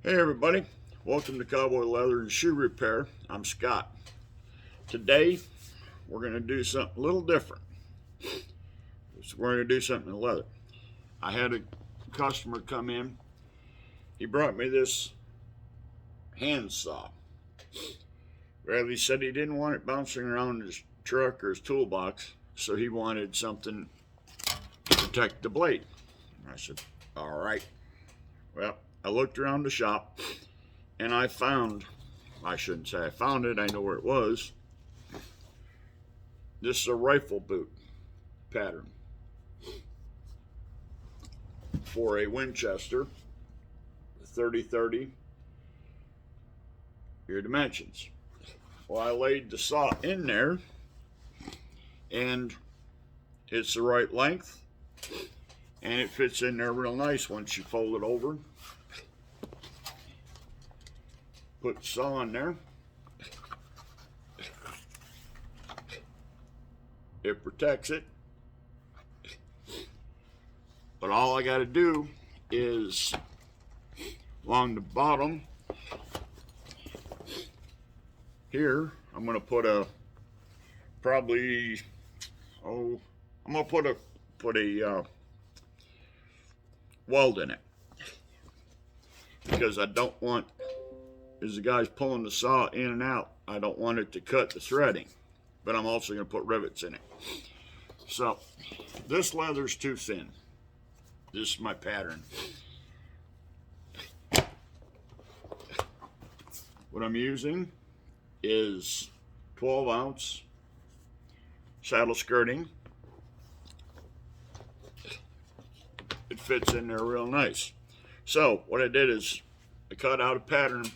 Hey everybody, welcome to Cowboy Leather and Shoe Repair. I'm Scott. Today we're going to do something a little different. We're going to do something in leather. I had a customer come in. He brought me this hand saw. Well, he said he didn't want it bouncing around his truck or his toolbox, so he wanted something to protect the blade. I said, all right. Well, I looked around the shop and I shouldn't say I found it, I know where it was. This is a rifle boot pattern for a Winchester 30-30, your dimensions. Well, I laid the saw in there and it's the right length and it fits in there real nice once you fold it over. Put the saw in there. It protects it. But all I got to do is along the bottom here, I'm going to put a weld in it, because I don't want, as the guy's pulling the saw in and out, I don't want it to cut the threading, but I'm also going to put rivets in it. So this leather's too thin. This is my pattern. What I'm using is 12-ounce saddle skirting. It fits in there real nice. So what I did is I cut out a pattern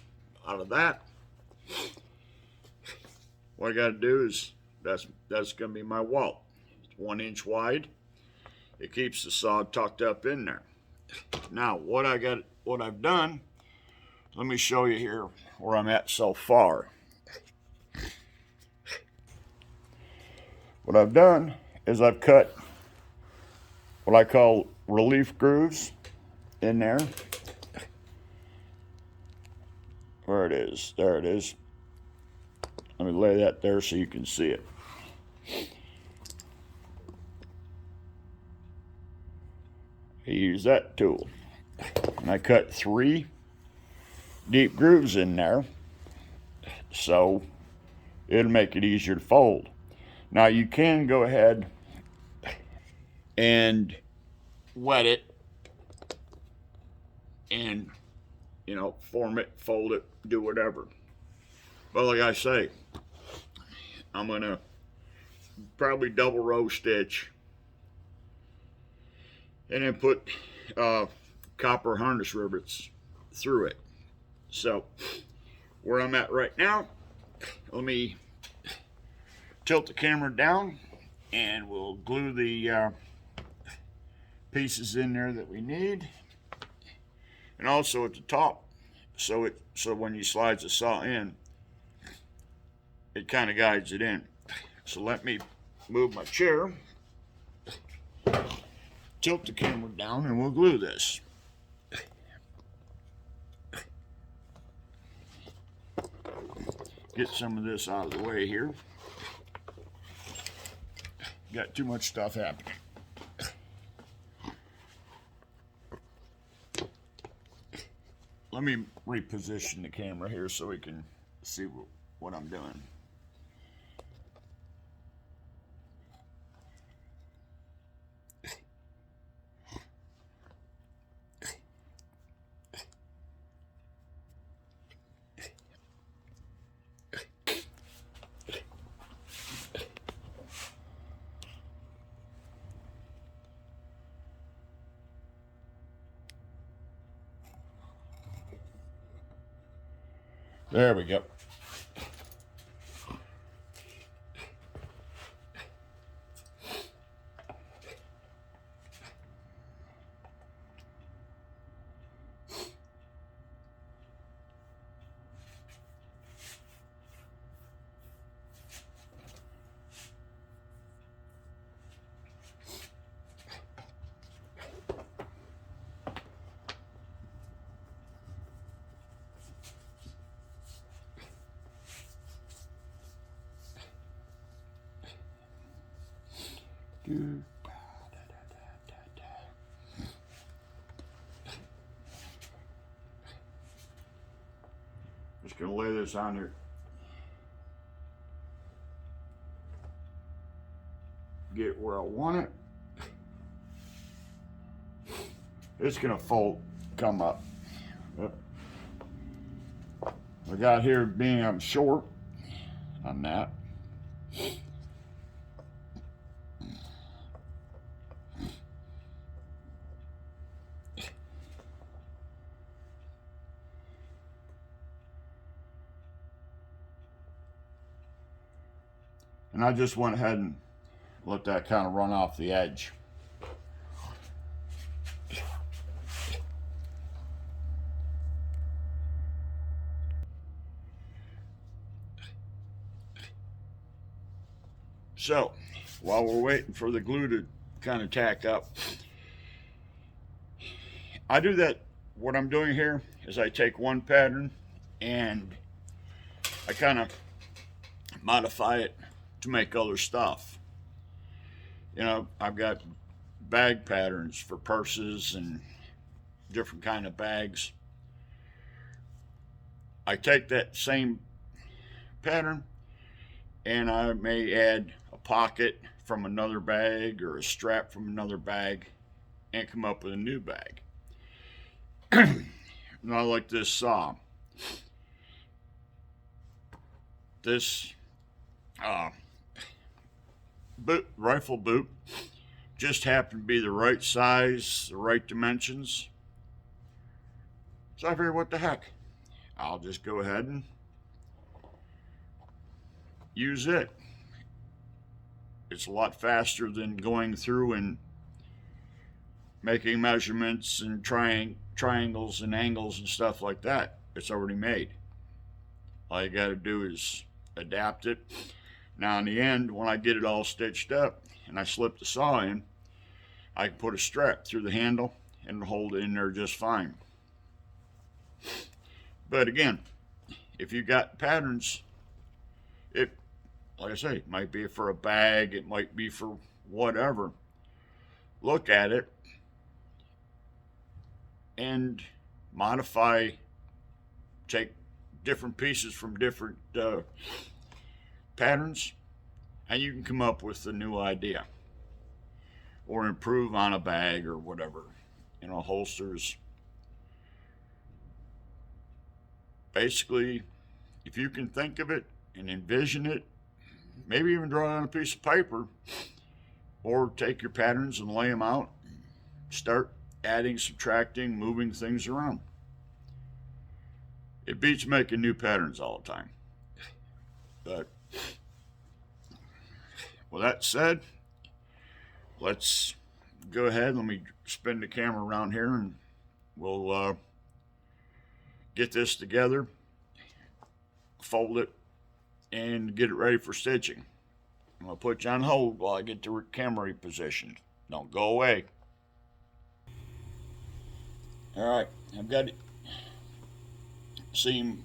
out of that. What I got to do is that's going to be my welt. It's 1 inch wide. It keeps the saw tucked up in there. Now what I've done, let me show you here where I'm at so far. What I've done is I've cut what I call relief grooves in there. Where it is, there it is. Let me lay that there so you can see it. I use that tool. And I cut 3 deep grooves in there, so it'll make it easier to fold. Now you can go ahead and wet it and, form it, fold it, do whatever. But like I say, I'm gonna probably double row stitch and then put copper harness rivets through it. So where I'm at right now, let me tilt the camera down and we'll glue the pieces in there that we need, and also at the top, so when you slide the saw in, it kind of guides it in. So let me move my chair, tilt the camera down, and we'll glue this. Get some of this out of the way here. Got too much stuff happening. Let me reposition the camera here so we can see what I'm doing. There we go. Just gonna lay this on here. Get where I want it. It's gonna fold, come up. Yep. I got here being I'm short on that. And I just went ahead and let that kind of run off the edge. So, while we're waiting for the glue to kind of tack up, I do that. What I'm doing here is I take one pattern and I kind of modify it to make other stuff. You know, I've got bag patterns for purses and different kind of bags. I take that same pattern and I may add a pocket from another bag or a strap from another bag and come up with a new bag. Not like this saw. This rifle boot just happened to be the right size, the right dimensions. So I figured, what the heck? I'll just go ahead and use it. It's a lot faster than going through and making measurements and triangles and angles and stuff like that. It's already made. All you got to do is adapt it. Now in the end, when I get it all stitched up and I slip the saw in, I can put a strap through the handle and hold it in there just fine. But again, if you got patterns, it, like I say, it might be for a bag, it might be for whatever. Look at it and modify, take different pieces from different patterns, and you can come up with a new idea or improve on a bag or whatever. You know, holsters. Basically, if you can think of it and envision it, maybe even draw it on a piece of paper, or take your patterns and lay them out, start adding, subtracting, moving things around. It beats making new patterns all the time. But with that said, let's go ahead. Let me spin the camera around here and we'll get this together, fold it, and get it ready for stitching. I'm going to put you on hold while I get the camera repositioned. Don't go away. Alright, I've got it seam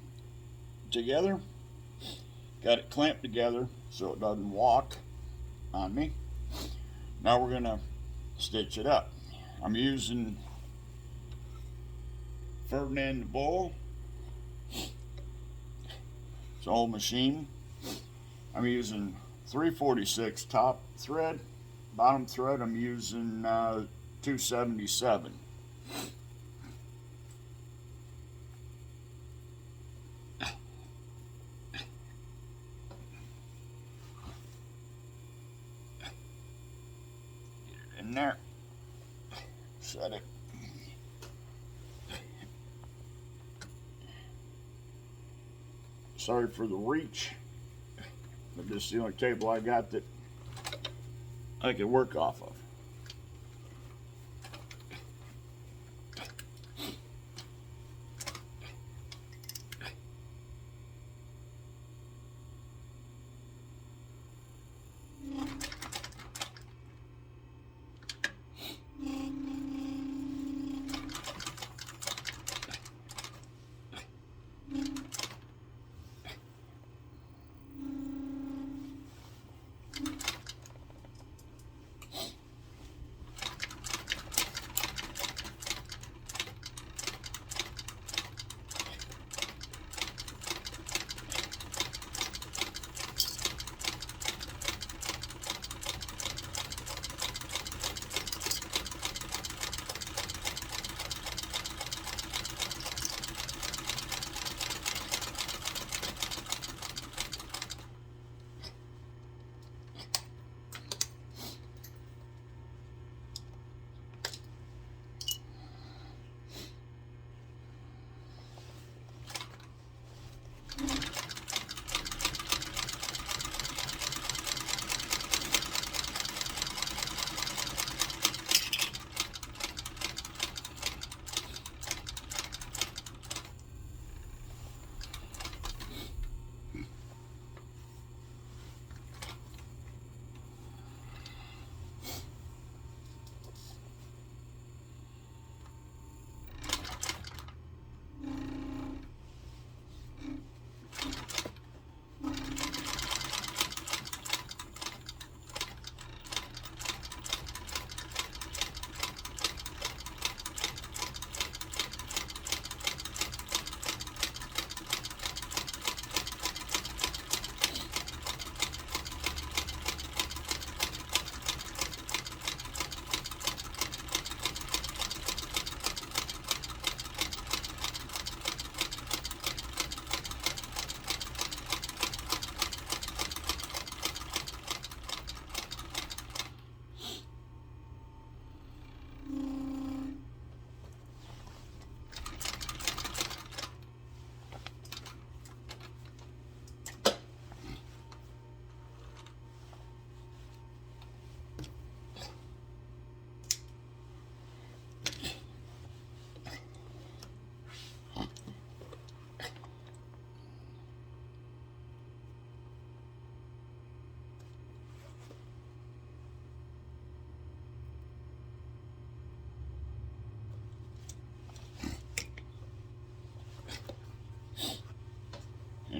together. Got it clamped together so it doesn't walk on me. Now we're going to stitch it up. I'm using Ferdinand the Bull. It's an old machine. I'm using 346 top thread. Bottom thread I'm using 277. In there, set it. Sorry for the reach, but this is the only table I got that I can work off of.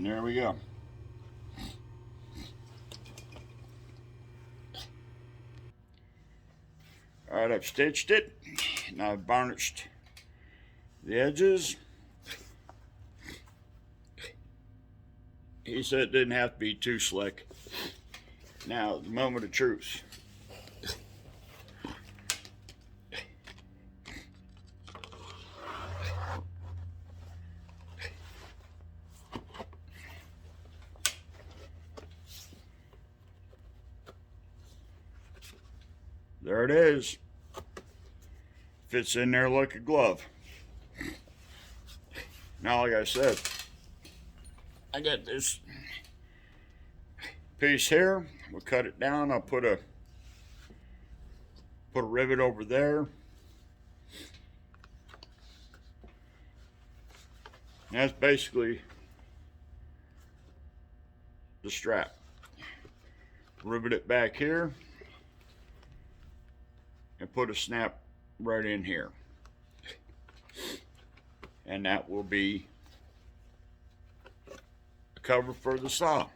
there we go. Alright, I've stitched it. Now I've varnished the edges. He said it didn't have to be too slick. Now, the moment of truth. There it is. Fits in there like a glove. Now, like I said, I got this piece here. We'll cut it down. I'll put a rivet over there. And that's basically the strap. Rivet it back here and put a snap right in here. And that will be a cover for the saw.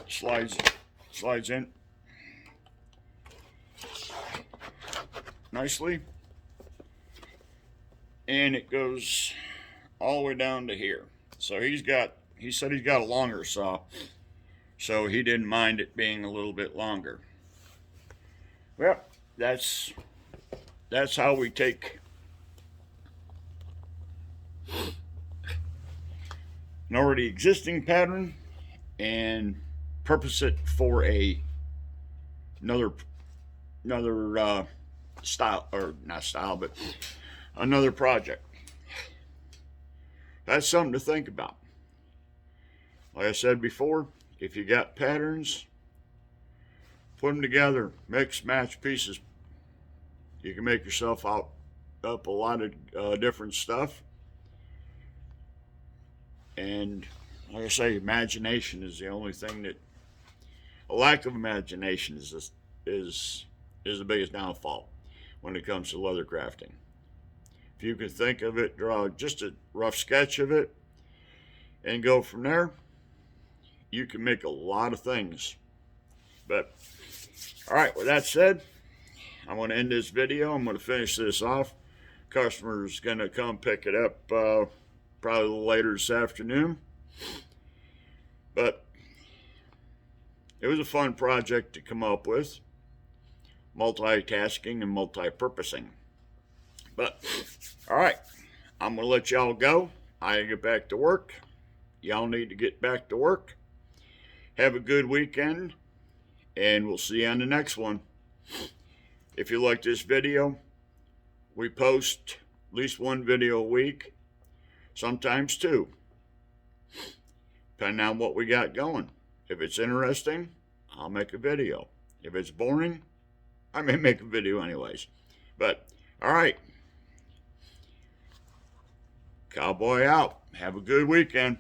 Slides in nicely, and it goes all the way down to here. So he said he's got a longer saw, so he didn't mind it being a little bit longer. Well, that's how we take an already existing pattern and purpose it for another style, or not style, but another project. That's something to think about. Like I said before, if you got patterns, put them together, mix, match pieces. You can make yourself up a lot of different stuff. And like I say, imagination is the only thing that, a lack of imagination is the biggest downfall when it comes to leather crafting. If you can think of it, draw just a rough sketch of it, and go from there, you can make a lot of things. But, all right, with that said, I'm going to end this video. I'm going to finish this off. Customer's going to come pick it up probably a little later this afternoon. But it was a fun project to come up with. Multitasking and multi-purposing. But, all right, I'm going to let y'all go. I get back to work. Y'all need to get back to work. Have a good weekend, and we'll see you on the next one. If you like this video, we post at least one video a week, sometimes two, depending on what we got going. If it's interesting, I'll make a video. If it's boring, I may make a video anyways. But, all right. Cowboy out. Have a good weekend.